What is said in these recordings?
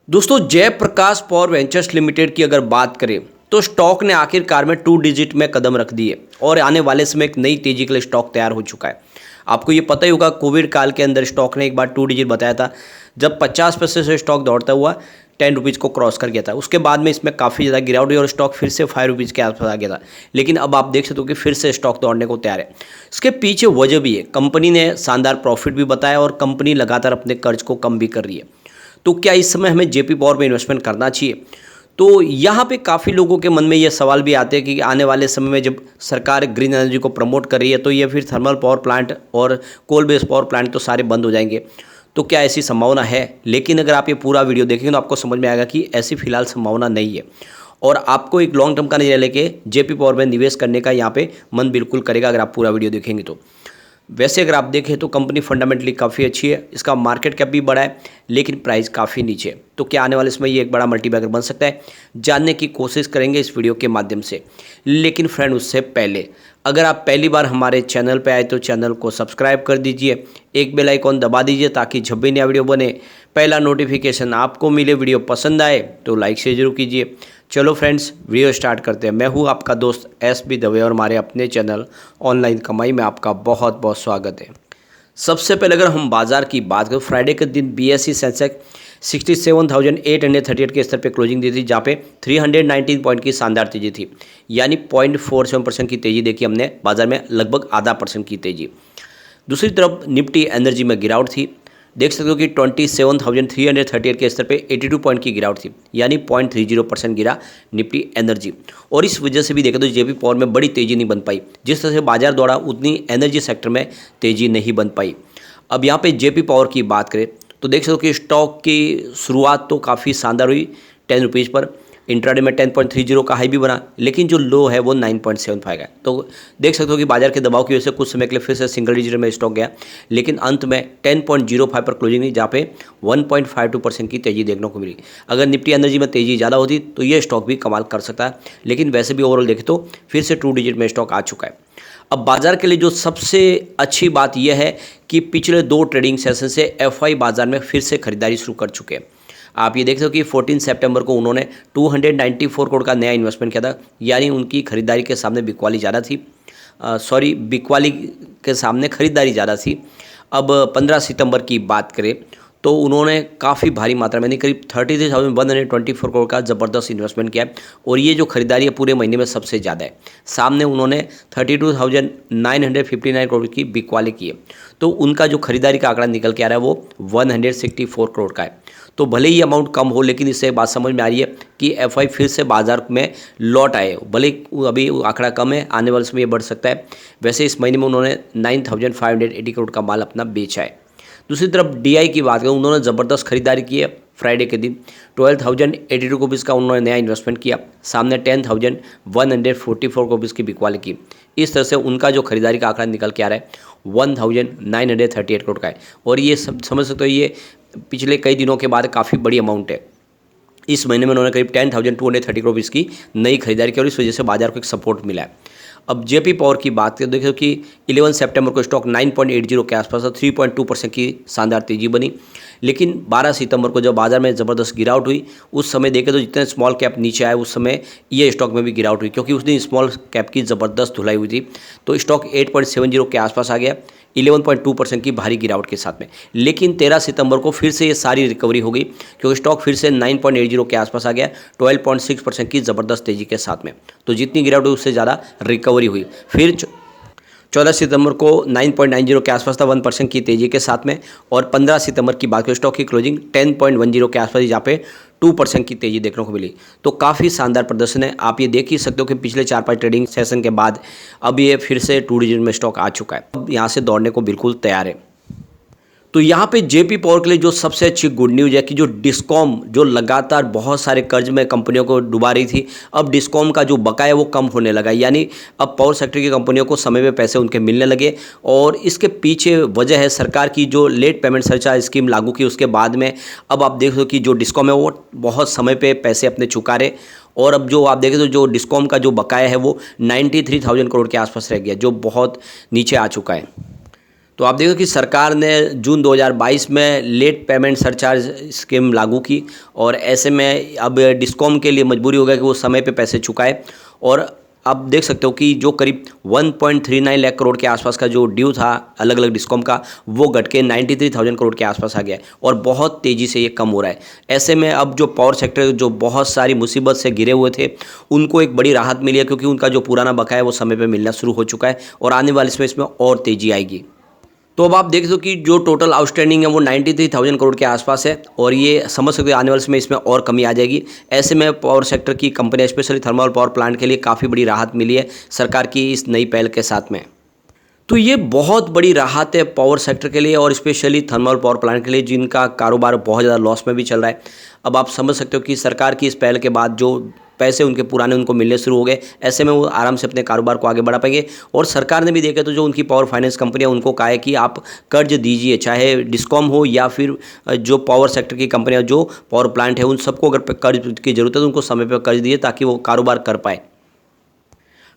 दोस्तों Jayaprakash power ventures limited की अगर बात करें तो स्टॉक ने आखिरकार में 2 डिजिट में कदम रख दिए और आने वाले समय एक नई तेजी के लिए स्टॉक तैयार हो चुका है। आपको ये पता ही होगा कोविड काल के अंदर स्टॉक ने एक बार 2 डिजिट बताया था जब 50% से स्टॉक दौड़ता हुआ 10 रुपीज़ को क्रॉस कर गया था। उसके बाद में इसमें काफ़ी ज़्यादा गिरावट हुई और स्टॉक फिर से 5 रुपीज़ के आसपास आ गया था। लेकिन अब आप देख सकते हो कि फिर से स्टॉक दौड़ने को तैयार है। इसके पीछे वजह भी है, कंपनी ने शानदार प्रॉफिट भी बताया और कंपनी लगातार अपने कर्ज को कम भी कर रही है। तो क्या इस समय हमें जेपी पावर में इन्वेस्टमेंट करना चाहिए? तो यहाँ पे काफ़ी लोगों के मन में ये सवाल भी आते हैं कि आने वाले समय में जब सरकार ग्रीन एनर्जी को प्रमोट कर रही है तो ये फिर थर्मल पावर प्लांट और कोल बेस्ड पावर प्लांट तो सारे बंद हो जाएंगे। तो क्या ऐसी संभावना है? लेकिन अगर आप ये पूरा वीडियो देखेंगे तो आपको समझ में आएगा कि ऐसी फिलहाल संभावना नहीं है और आपको एक लॉन्ग टर्म का नजरिया लेके जेपी पावर में निवेश करने का यहाँ पे मन बिल्कुल करेगा अगर आप पूरा वीडियो देखेंगे तो। वैसे अगर आप देखें तो कंपनी फंडामेंटली काफ़ी अच्छी है, इसका मार्केट कैप भी बड़ा है लेकिन प्राइस काफ़ी नीचे है। तो क्या आने वाले समय ये एक बड़ा मल्टीबैगर बन सकता है? जानने की कोशिश करेंगे इस वीडियो के माध्यम से। लेकिन फ्रेंड उससे पहले अगर आप पहली बार हमारे चैनल पे आए तो चैनल को सब्सक्राइब कर दीजिए, एक बेल आइकॉन दबा दीजिए ताकि जब भी नया वीडियो बने पहला नोटिफिकेशन आपको मिले। वीडियो पसंद आए तो लाइक शेयर जरूर कीजिए। चलो फ्रेंड्स वीडियो स्टार्ट करते हैं। मैं हूँ आपका दोस्त एस.बी. दवे और हमारे अपने चैनल ऑनलाइन कमाई में आपका बहुत बहुत स्वागत है। सबसे पहले अगर हम बाजार की बात करें, फ्राइडे के दिन बीएसई सेंसेक्स 67,838 के स्तर पे क्लोजिंग दी थी जहाँ पे 319 पॉइंट की शानदार तेजी थी, यानी 0.47% की तेजी देखी हमने बाजार में, लगभग आधा % की तेजी। दूसरी तरफ निफ्टी एनर्जी में गिरावट थी, देख सकते हो कि 27,338 के स्तर पे 82 पॉइंट की गिरावट थी, यानी 0.30% गिरा निफ्टी एनर्जी। और इस वजह से भी देखें तो जेपी पावर में बड़ी तेजी नहीं बन पाई, जिस तरह से बाजार दौड़ा उतनी एनर्जी सेक्टर में तेजी नहीं बन पाई। अब यहाँ पे जेपी पावर की बात करें तो देख सकते हो कि स्टॉक की शुरुआत तो काफ़ी शानदार हुई 10 रुपीज़ पर, इंट्राडे में 10.30 का हाई भी बना, लेकिन जो लो है वो 9.75 है। तो देख सकते हो कि बाजार के दबाव की वजह से कुछ समय के लिए फिर से सिंगल डिजिट में स्टॉक गया, लेकिन अंत में 10.05 पर क्लोजिंग हुई जहाँ पे 1.52% की तेजी देखने को मिली। अगर निफ्टी एनर्जी में तेजी ज़्यादा होती तो ये स्टॉक भी कमाल कर सकता है, लेकिन वैसे भी ओवरऑल देखें तो फिर से 2 डिजिट में स्टॉक आ चुका है। अब बाजार के लिए जो सबसे अच्छी बात यह है कि पिछले 2 ट्रेडिंग सेशन से एफआई बाजार में फिर से खरीदारी शुरू कर चुके हैं। आप ये देख सकते हो कि 14 सितंबर को उन्होंने 294 करोड़ का नया इन्वेस्टमेंट किया था, यानी उनकी खरीदारी के सामने बिकवाली ज़्यादा थी, बिकवाली के सामने खरीदारी ज़्यादा थी। अब 15 सितंबर की बात करें तो उन्होंने काफ़ी भारी मात्रा में, करीब 33,124 करोड़ का ज़बरदस्त इन्वेस्टमेंट किया है और ये जो खरीदारी है पूरे महीने में सबसे ज़्यादा है। सामने उन्होंने 32,959 करोड़ की बिकवाली की है, तो उनका जो खरीदारी का आंकड़ा निकल के आ रहा है वो 164 करोड़ का है। तो भले ही अमाउंट कम हो, लेकिन इससे बात समझ में आ रही है कि एफआई फिर से बाजार में लौट आए। भले अभी आंकड़ा कम है, आने वाले समय ये बढ़ सकता है। वैसे इस महीने में उन्होंने 9,580 करोड़ का माल अपना बेचा है। दूसरी तरफ डीआई की बात करें, उन्होंने ज़बरदस्त खरीदारी की है। फ्राइडे के दिन 12,082 रुपीज़ का उन्होंने नया इन्वेस्टमेंट किया, सामने 10,144 रुपीज़ की बिकवाली की। इस तरह से उनका जो खरीदारी का आंकड़ा निकल के आ रहा है 1,938 करोड़ का है और ये सब समझ सकते हो ये पिछले कई दिनों के बाद काफ़ी बड़ी अमाउंट है। इस महीने में उन्होंने करीब 10,230 करोड़ रुपीज़ की नई खरीदारी की और इस वजह से बाजार को एक सपोर्ट मिला है। अब जेपी पावर की बात करें, देखो कि 11 सितंबर को स्टॉक 9.80 के आसपास 3.2% की शानदार तेजी बनी, लेकिन 12 सितंबर को जब बाजार में ज़बरदस्त गिरावट हुई उस समय देखें तो जितने स्मॉल कैप नीचे आए उस समय ये स्टॉक में भी गिरावट हुई, क्योंकि उस दिन स्मॉल कैप की ज़बरदस्त धुलाई हुई थी। तो स्टॉक 8.70 के आसपास आ गया 11.2% की भारी गिरावट के साथ में। लेकिन 13 सितंबर को फिर से ये सारी रिकवरी हो गई, क्योंकि स्टॉक फिर से 9.80 के आसपास आ गया 12.6% की ज़बरदस्त तेज़ी के साथ में। तो जितनी गिरावट हुई उससे ज़्यादा रिकवरी हुई। फिर 14 सितंबर को 9.90 के आसपास था 1% की तेज़ी के साथ में, और 15 सितंबर की बात करें स्टॉक की क्लोजिंग 10.10 के आसपास, जहाँ पे 2% की तेज़ी देखने को मिली। तो काफ़ी शानदार प्रदर्शन है। आप ये देख ही सकते हो कि पिछले 4-5 ट्रेडिंग सेशन के बाद अब ये फिर से 2 डिजिट में स्टॉक आ चुका है, अब यहाँ से दौड़ने को बिल्कुल तैयार है। तो यहाँ पे जेपी पावर के लिए जो सबसे अच्छी गुड न्यूज़ है कि जो डिस्कॉम जो लगातार बहुत सारे कर्ज में कंपनियों को डुबा रही थी, अब डिस्कॉम का जो बकाया वो कम होने लगा, यानी अब पावर सेक्टर की कंपनियों को समय में पैसे उनके मिलने लगे। और इसके पीछे वजह है सरकार की जो लेट पेमेंट सरचार्ज स्कीम लागू की उसके बाद में अब आप देख लो कि जो डिस्कॉम है वो बहुत समय पर पैसे अपने चुका रहे, और अब जो आप देखें तो जो डिस्कॉम का जो बकाया है वो 93,000 करोड़ के आसपास रह गया, जो बहुत नीचे आ चुका है। तो आप देखो कि सरकार ने जून 2022 में लेट पेमेंट सरचार्ज स्कीम लागू की और ऐसे में अब डिस्कॉम के लिए मजबूरी हो गया कि वो समय पे पैसे चुकाए। और आप देख सकते हो कि जो करीब 1.39 लाख करोड़ के आसपास का जो ड्यू था अलग अलग डिस्कॉम का, वो घट के 93,000 करोड़ के आसपास आ गया है और बहुत तेज़ी से ये कम हो रहा है। ऐसे में अब जो पावर सेक्टर जो बहुत सारी मुसीबत से घिरे हुए थे, उनको एक बड़ी राहत मिली है, क्योंकि उनका जो पुराना बकाया है वो समय पर मिलना शुरू हो चुका है और आने वाले इसमें और तेज़ी आएगी। तो अब आप देख सकते हो कि जो टोटल आउटस्टैंडिंग है वो 93,000 करोड़ के आसपास है और ये समझ सकते हो आने वाले समय इसमें और कमी आ जाएगी। ऐसे में पावर सेक्टर की company specially thermal power plant के लिए काफ़ी बड़ी राहत मिली है सरकार की इस नई पहल के साथ में। तो ये बहुत बड़ी राहत है पावर सेक्टर के लिए और स्पेशली थर्मल पावर प्लांट के लिए, जिनका कारोबार बहुत ज़्यादा लॉस में भी चल रहा है। अब आप समझ सकते हो कि सरकार की इस पहल के बाद जो पैसे उनके पुराने उनको मिलने शुरू हो गए, ऐसे में वो आराम से अपने कारोबार को आगे बढ़ा पाएंगे। और सरकार ने भी देखा तो जो उनकी पावर फाइनेंस कंपनियां उनको कहा है कि आप कर्ज दीजिए, चाहे डिस्कॉम हो या फिर जो पावर सेक्टर की कंपनियां जो पावर प्लांट है, उन सबको अगर कर्ज की जरूरत है तो उनको समय पर कर्ज दिए ताकि वो कारोबार कर पाए।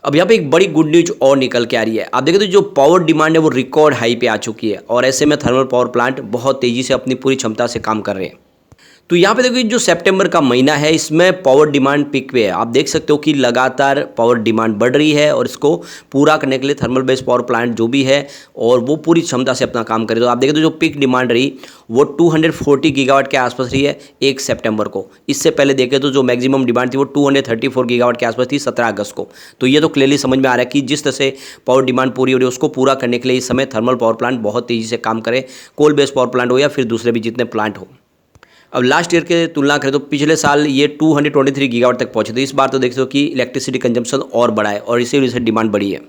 अब यहाँ पे एक बड़ी गुड न्यूज और निकल के आ रही है। आप देखें तो जो पावर डिमांड है वो रिकॉर्ड हाई पे आ चुकी है और ऐसे में थर्मल पावर प्लांट बहुत तेज़ी से अपनी पूरी क्षमता से काम कर रहे हैं। तो यहाँ पे देखिए जो सितंबर का महीना है इसमें पावर डिमांड पिक पे है। आप देख सकते हो कि लगातार पावर डिमांड बढ़ रही है और इसको पूरा करने के लिए थर्मल बेस्ड पावर प्लांट जो भी है और वो पूरी क्षमता से अपना काम करे। तो आप देखें तो जो पिक डिमांड रही वो 240 गीगावाट के आसपास रही है 1 सितंबर को। इससे पहले देखें तो जो मैक्सिमम डिमांड थी वो 234 गीगावाट के आसपास थी 17 अगस्त को। तो ये तो क्लियरली समझ में आ रहा है कि जिस तरह से पावर डिमांड पूरी हो रही है उसको पूरा करने के लिए इस समय थर्मल पावर प्लांट बहुत तेज़ी से काम करे, कोल बेस्ड पावर प्लांट हो या फिर दूसरे भी जितने प्लांट हो। अब लास्ट ईयर के तुलना करें तो पिछले साल ये 223 गीगावाट तक पहुंचे थे। इस बार तो देख सकते हो कि इलेक्ट्रिसिटी कंजम्पशन और बढ़ा है और इसी वजह से डिमांड बढ़ी है।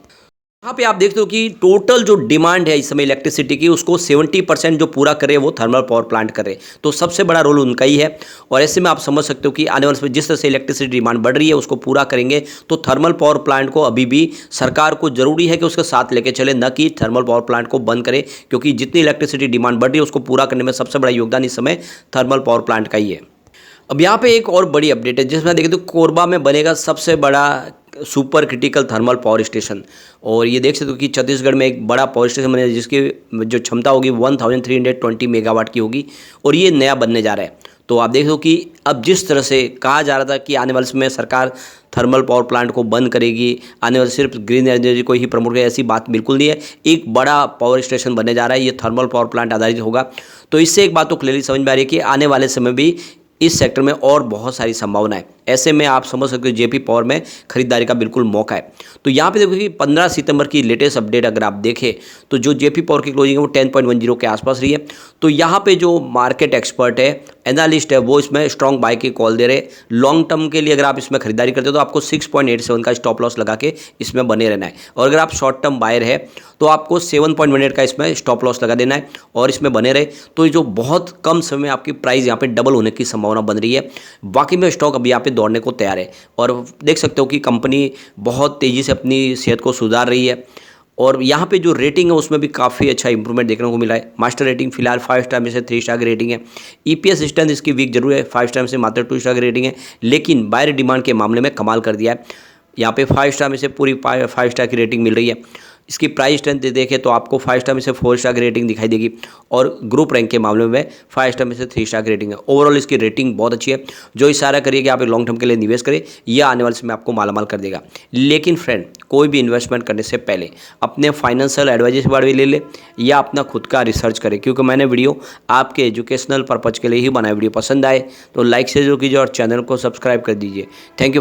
यहाँ पे आप देखते हो कि टोटल जो डिमांड है इस समय इलेक्ट्रिसिटी की उसको 70% जो पूरा करे वो थर्मल पावर प्लांट करे। तो सबसे बड़ा रोल उनका ही है और ऐसे में आप समझ सकते हो कि आने वाले समय जिस तरह से इलेक्ट्रिसिटी डिमांड बढ़ रही है उसको पूरा करेंगे तो थर्मल पावर प्लांट को अभी भी सरकार को जरूरी है कि उसके साथ लेके चले, न कि थर्मल पावर प्लांट को बंद करे, क्योंकि जितनी इलेक्ट्रिसिटी डिमांड बढ़ रही है उसको पूरा करने में सबसे बड़ा योगदान इस समय थर्मल पावर प्लांट का ही है। अब यहाँ पे एक और बड़ी अपडेट है जिसमें देखें तो कोरबा में बनेगा सबसे बड़ा super critical thermal power station और ये देख सकते हो कि छत्तीसगढ़ में एक बड़ा पावर स्टेशन बनेगा जिसकी जो क्षमता होगी 1320 मेगावाट की होगी और ये नया बनने जा रहा है। तो आप देखो कि अब जिस तरह से कहा जा रहा था कि आने वाले समय सरकार थर्मल पावर प्लांट को बंद करेगी, आने वाले सिर्फ ग्रीन एनर्जी को ही प्रमोट करेगी, ऐसी बात बिल्कुल नहीं है। एक बड़ा पावर स्टेशन बनने जा रहा है, ये थर्मल पावर प्लांट आधारित होगा। तो इससे एक बात तो क्लियरली समझ में आ रही है कि आने वाले समय भी इस सेक्टर में और बहुत सारी संभावना है। ऐसे में आप समझ सकते हो जेपी पावर में खरीदारी का बिल्कुल मौका है। तो यहाँ पे देखो कि 15 सितंबर की लेटेस्ट अपडेट अगर आप देखें तो जो जेपी पावर की क्लोजिंग है वो 10.10 के आसपास रही है। तो यहाँ पे जो मार्केट एक्सपर्ट है, एनालिस्ट है, वो इसमें स्ट्रॉन्ग बाय की कॉल दे रहे। लॉन्ग टर्म के लिए अगर आप इसमें खरीदारी करते हो तो आपको 6.87 का स्टॉप लॉस लगा के इसमें बने रहना है और अगर आप शॉर्ट टर्म बायर है तो आपको 7.18 का इसमें स्टॉप लॉस लगा देना है और इसमें बने रहे। तो ये जो बहुत कम समय में आपकी प्राइस यहाँ पे डबल होने की संभावना बन रही है। बाकी में स्टॉक अभी यहाँ पे दौड़ने को तैयार है और देख सकते हो कि कंपनी बहुत तेज़ी से अपनी सेहत को सुधार रही है और यहाँ पे जो रेटिंग है उसमें भी काफ़ी अच्छा इंप्रूवमेंट देखने को मिला है। मास्टर रेटिंग फिलहाल 5 स्टार में से 3 स्टार की रेटिंग है। ईपीएस स्ट्रेंथ इसकी वीक जरूर है, 5 स्टार में से मात्र 2 स्टार की रेटिंग है, लेकिन बायर डिमांड के मामले में कमाल कर दिया है। यहाँ पे 5 स्टार में से पूरी 5 स्टार की रेटिंग मिल रही है। इसकी प्राइस स्ट्रेंथ देखें तो आपको 5 स्टार में से 4 स्टार की रेटिंग दिखाई देगी और ग्रुप रैंक के मामले में 5 स्टार में से 3 स्टार की रेटिंग है। ओवरऑल इसकी रेटिंग बहुत अच्छी है, जो इशारा करिए कि आप एक लॉन्ग टर्म के लिए निवेश करें, यह आने वाले समय आपको मालामाल कर देगा। लेकिन फ्रेंड, कोई भी इन्वेस्टमेंट करने से पहले अपने फाइनेंशियल एडवाइजर से बारे में ले ले या अपना खुद का रिसर्च करें, क्योंकि मैंने वीडियो आपके एजुकेशनल पर्पज़ के लिए ही बनाया। वीडियो पसंद आए तो लाइक से जरूर कीजिए और चैनल को सब्सक्राइब कर दीजिए। Thank you.